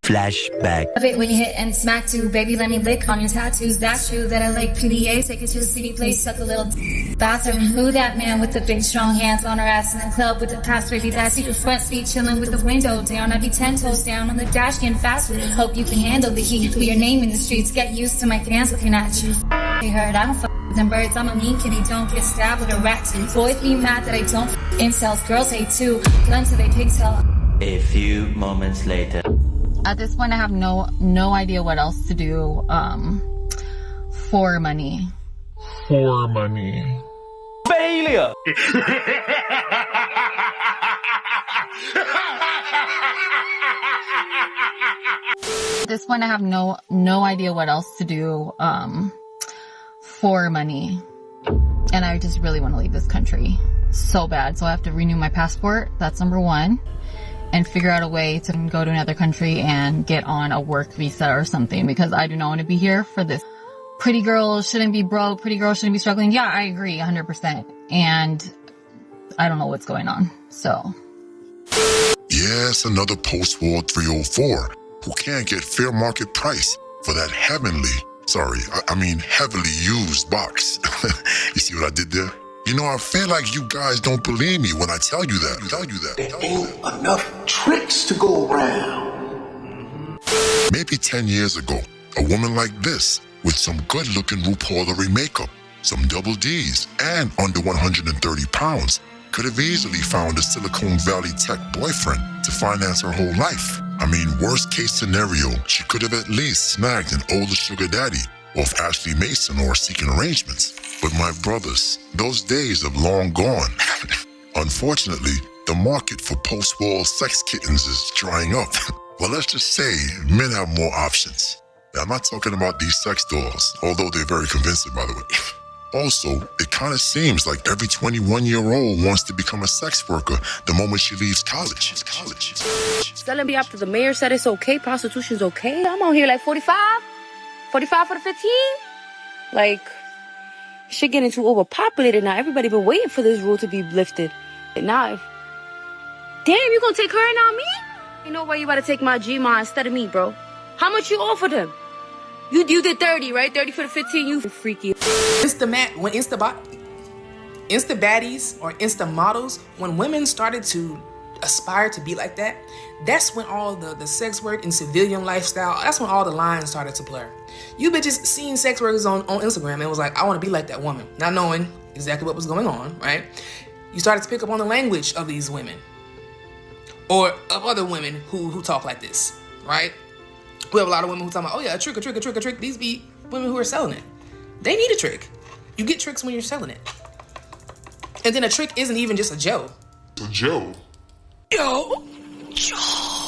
Flashback. Love it when you hit and smack too. Baby, let me lick on your tattoos. That's true that I like PDA. Take it to the city place, suck a little bathroom. Who that man with the big strong hands on her ass in the club with the past baby that secret front seat chilling with the window down. I'd be 10 toes down on the dash getting fast with it. Hope you can handle the heat. Put your name in the streets. Get used to my fans looking at you. They heard I don't fuck with them birds. I'm a mean kitty. Don't get stabbed with a rat too. Boys be mad that I don't incels. Girls hate too. Guns to they pigtail. A few moments later. At this point, I have no idea what else to do for money. For money. Failure! At this point, I have no idea what else to do for money. And I just really want to leave this country so bad. So I have to renew my passport. That's number one. And figure out a way to go to another country and get on a work visa or something, because I do not want to be here for this. Pretty girls shouldn't be broke. Pretty girls shouldn't be struggling. Yeah, I agree 100%. And I don't know what's going on. So. Yes, another post-war 304 who can't get fair market price for that heavily used box. You see what I did there? You know, I feel like you guys don't believe me when I tell you that. There ain't enough tricks to go around. Maybe 10 years ago, a woman like this, with some good-looking RuPaulery makeup, some double Ds, and under 130 pounds, could have easily found a Silicon Valley tech boyfriend to finance her whole life. I mean, worst case scenario, she could have at least snagged an older sugar daddy off Ashley Mason or Seeking Arrangements. But my brothers, those days have long gone. Unfortunately, the market for post-war sex kittens is drying up. Well, let's just say men have more options. Now, I'm not talking about these sex dolls, although they're very convincing, by the way. Also, it kind of seems like every 21-year-old wants to become a sex worker the moment she leaves college. Selling me after the mayor said it's okay, prostitution's okay. I'm on here like 45 for the 15. Like, shit getting too overpopulated now. Everybody been waiting for this rule to be lifted. And now, damn, you gonna take her and not me? Ain't no way you about to take my G-Ma instead of me, bro. How much you offered him? You did 30, right? 30 for the 15, you freaky. Insta baddies or Insta models, when women started to aspire to be like that, that's when all the sex work and civilian lifestyle, that's when all the lines started to blur. You bitches seen sex workers on Instagram and was like, I want to be like that woman. Not knowing exactly what was going on, right? You started to pick up on the language of these women. Or of other women who talk like this, right? We have a lot of women who talk about, oh yeah, a trick. These be women who are selling it. They need a trick. You get tricks when you're selling it. And then a trick isn't even just a Joe. A Joe? Yo!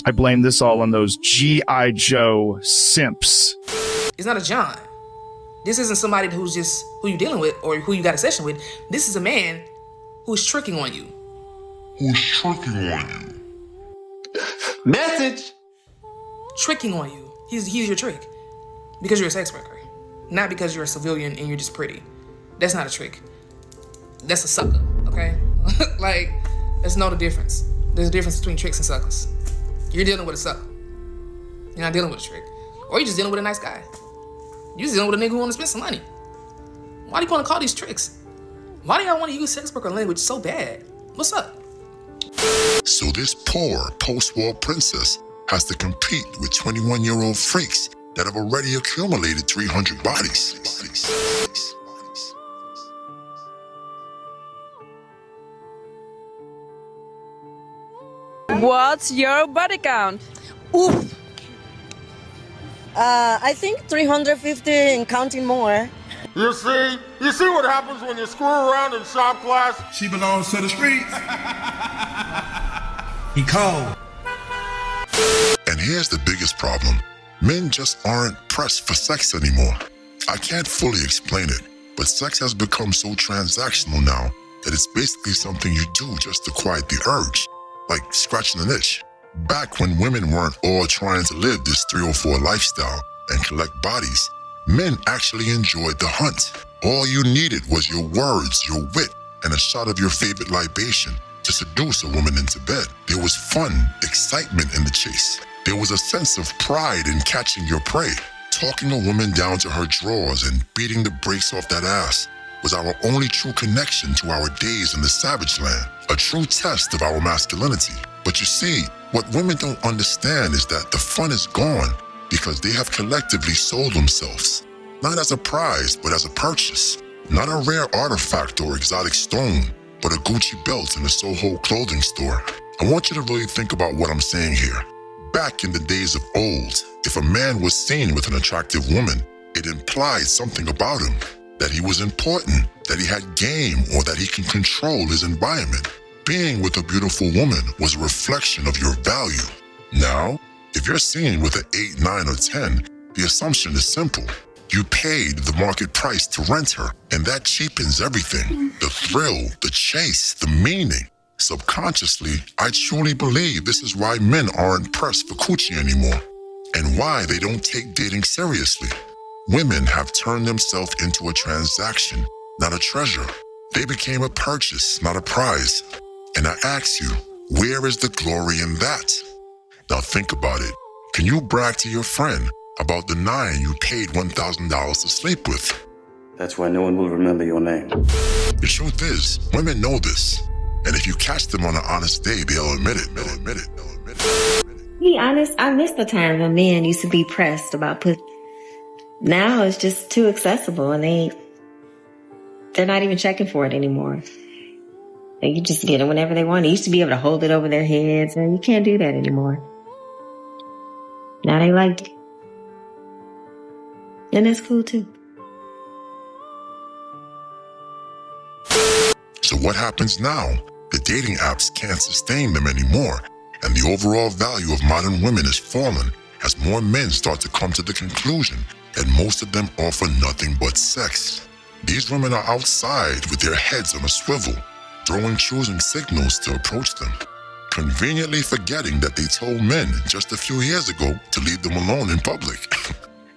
I blame this all on those G.I. Joe simps. It's not a John. This isn't somebody who you're dealing with or who you got a session with. This is a man who's tricking on you. Message! Tricking on you. He's your trick. Because you're a sex worker. Not because you're a civilian and you're just pretty. That's not a trick. That's a sucker, okay? Like, let's know the difference. There's a difference between tricks and suckers. You're dealing with a sucker. You're not dealing with a trick. Or you're just dealing with a nice guy. You're just dealing with a nigga who want to spend some money. Why do you want to call these tricks? Why do y'all want to use sex worker language so bad? What's up? So this poor post-war princess has to compete with 21-year-old freaks that have already accumulated 300 bodies. What's your body count? Oof. I think 350 and counting more. You see what happens when you screw around in shop class? She belongs to the streets. He cold. And here's the biggest problem. Men just aren't pressed for sex anymore. I can't fully explain it, but sex has become so transactional now that it's basically something you do just to quiet the urge, like scratching an itch. Back when women weren't all trying to live this 304 lifestyle and collect bodies, men actually enjoyed the hunt. All you needed was your words, your wit, and a shot of your favorite libation to seduce a woman into bed. There was fun, excitement in the chase. There was a sense of pride in catching your prey. Talking a woman down to her drawers and beating the brakes off that ass was our only true connection to our days in the savage land, a true test of our masculinity. But you see, what women don't understand is that the fun is gone because they have collectively sold themselves, not as a prize, but as a purchase. Not a rare artifact or exotic stone, but a Gucci belt in a Soho clothing store. I want you to really think about what I'm saying here. Back in the days of old, if a man was seen with an attractive woman, it implied something about him, that he was important, that he had game, or that he can control his environment. Being with a beautiful woman was a reflection of your value. Now, if you're seen with an 8, 9, or 10, the assumption is simple. You paid the market price to rent her, and that cheapens everything. The thrill, the chase, the meaning. Subconsciously, I truly believe this is why men aren't pressed for coochie anymore, and why they don't take dating seriously. Women have turned themselves into a transaction, not a treasure. They became a purchase, not a prize. And I ask you, where is the glory in that? Now think about it. Can you brag to your friend about the 9 you paid $1,000 to sleep with? That's why no one will remember your name. The truth is, women know this. And if you catch them on an honest day, they'll admit it. To be honest, I miss the time when men used to be pressed about pussy. Now it's just too accessible and they're not even checking for it anymore. They can just get it whenever they want. They used to be able to hold it over their heads, and you can't do that anymore. Now they like it. And that's cool too. So what happens now? The dating apps can't sustain them anymore, and the overall value of modern women is fallen as more men start to come to the conclusion that most of them offer nothing but sex. These women are outside with their heads on a swivel, throwing choosing signals to approach them, conveniently forgetting that they told men just a few years ago to leave them alone in public.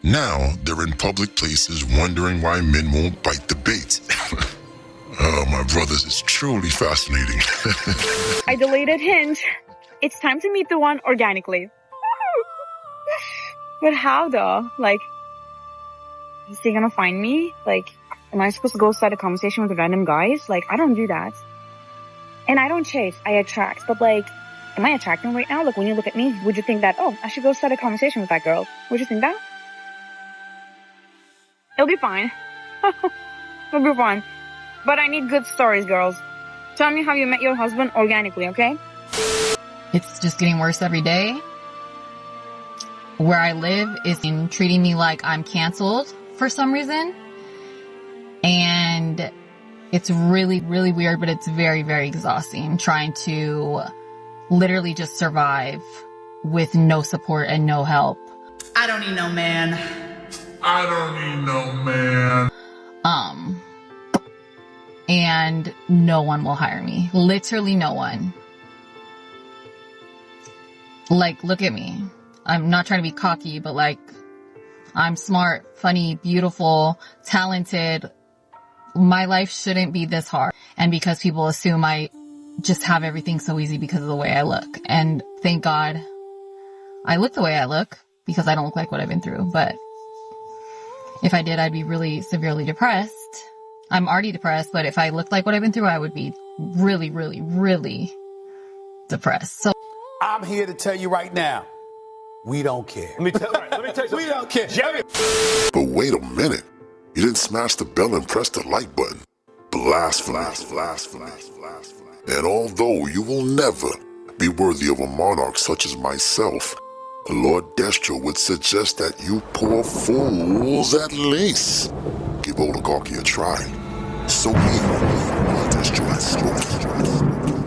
Now they're in public places wondering why men won't bite the bait. Oh, my brothers, it's truly fascinating. I deleted Hinge. It's time to meet the one organically. But how though? Like, is he gonna find me? Like, am I supposed to go start a conversation with random guys? Like, I don't do that. And I don't chase, I attract. But like, am I attracting right now? Like, when you look at me, would you think that, oh, I should go start a conversation with that girl? Would you think that? It'll be fine. It'll be fine. But I need good stories, girls. Tell me how you met your husband organically, okay? It's just getting worse every day. Where I live is treating me like I'm canceled for some reason. And it's really, really weird, but it's very, very exhausting trying to literally just survive with no support and no help. I don't need no man. I don't need no man. And no one will hire me. Literally no one. Like, look at me. I'm not trying to be cocky, but like, I'm smart, funny, beautiful, talented. My life shouldn't be this hard. And because people assume I just have everything so easy because of the way I look. And thank God I look the way I look because I don't look like what I've been through. But if I did, I'd be really severely depressed. I'm already depressed, but if I looked like what I've been through, I would be really, really, really depressed. So I'm here to tell you right now, we don't care. Let me tell you, we don't care. But wait a minute. You didn't smash the bell and press the like button. Blasphemy. And although you will never be worthy of a monarch such as myself, Lord Destro would suggest that you poor fools at least give oligarchy a try. So evil, Destro has spoken.